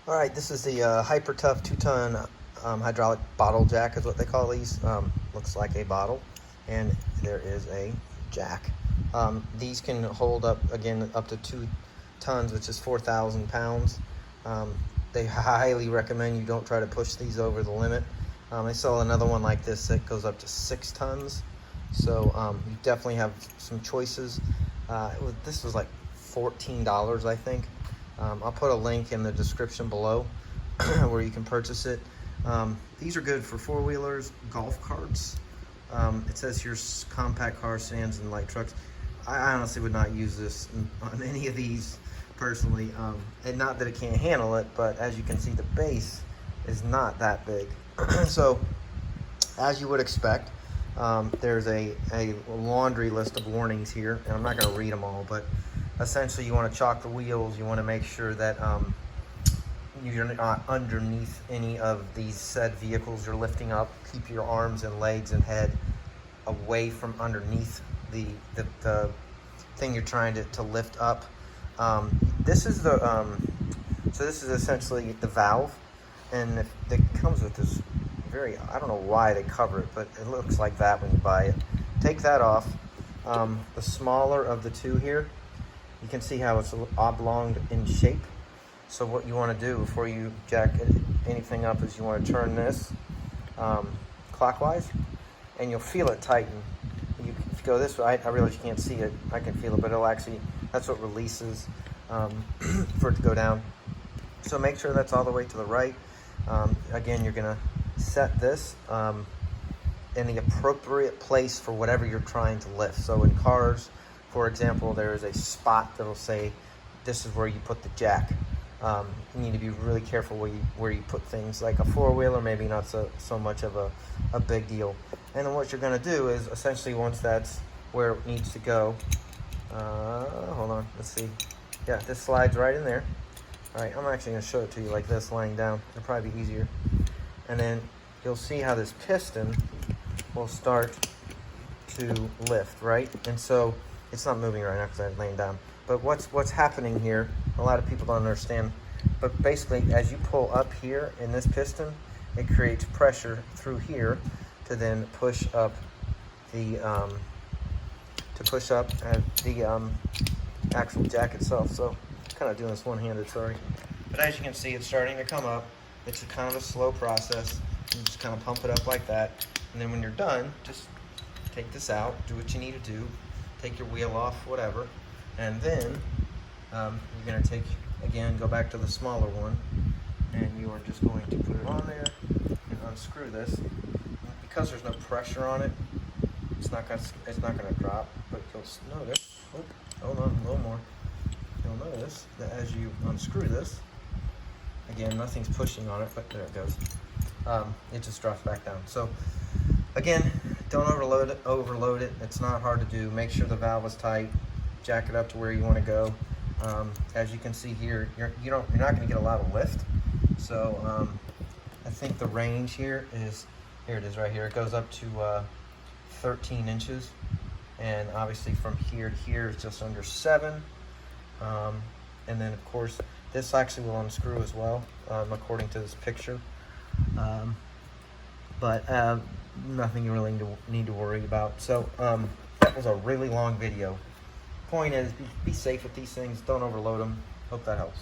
All right, this is the Hyper Tough 2-ton hydraulic bottle jack is what they call these. Looks like a bottle, and there is a jack. These can hold up, again, up to 2 tons, which is 4,000 pounds. They highly recommend you don't try to push these over the limit. I saw another one like this that goes up to 6 tons. So you definitely have some choices. This was like $14, I think. I'll put a link in the description below where you can purchase it. These are good for 4-wheelers, golf carts. It says here compact cars, sedans, and light trucks. I honestly would not use this on any of these personally. And not that it can't handle it, but as you can see, the base is not that big. So as you would expect, there's a laundry list of warnings here, and I'm not going to read them all, but essentially you want to chalk the wheels. You want to make sure that you're not underneath any of these said vehicles you're lifting up. Keep your arms and legs and head away from underneath the thing you're trying to lift up. This is the so this is essentially the valve, and it comes with this I don't know why they cover it, but it looks like that when you buy it. Take that off. The smaller of the two here, you can see how it's oblong in shape. So what you want to do before you jack anything up is you want to turn this clockwise, and you'll feel it tighten. If you go this way, I realize you can't see it. I can feel it, but it'll actually, that's what releases for it to go down. So make sure that's all the way to the right. Again, you're going to set this in the appropriate place for whatever you're trying to lift. So in cars, for example, there is a spot that'll say this is where you put the jack. You need to be really careful where you put things. Like a 4-wheeler, maybe not so much of a big deal. And then what you're going to do is essentially, once that's where it needs to go, hold on, let's see. Yeah, this slides right in there. All right, I'm actually going to show it to you like this, lying down. It'll probably be easier. And then you'll see how this piston will start to lift, right? And so it's not moving right now because I'm laying down. But what's happening here, a lot of people don't understand, but basically as you pull up here in this piston, it creates pressure through here to then push up the actual jack itself. So I'm kind of doing this one-handed, sorry. But as you can see, it's starting to come up. It's a kind of a slow process. You just kind of pump it up like that. And then when you're done, just take this out, do what you need to do, take your wheel off, whatever. And then you're going to go back to the smaller one, and you are just going to put it on there and unscrew this. Because there's no pressure on it, it's not going to drop, but you'll notice, hold on, a little more. You'll notice that as you unscrew this, again, nothing's pushing on it, but there it goes. It just drops back down. So again, don't overload it. It's not hard to do. Make sure the valve is tight. Jack it up to where you want to go. As you can see here, you're not going to get a lot of lift. So I think the range here it is right here. It goes up to 13 inches, and obviously from here to here is just under 7. And then of course this actually will unscrew as well, according to this picture. But nothing you really need to worry about. So that was a really long video. Point is, be safe with these things. Don't overload them. Hope that helps.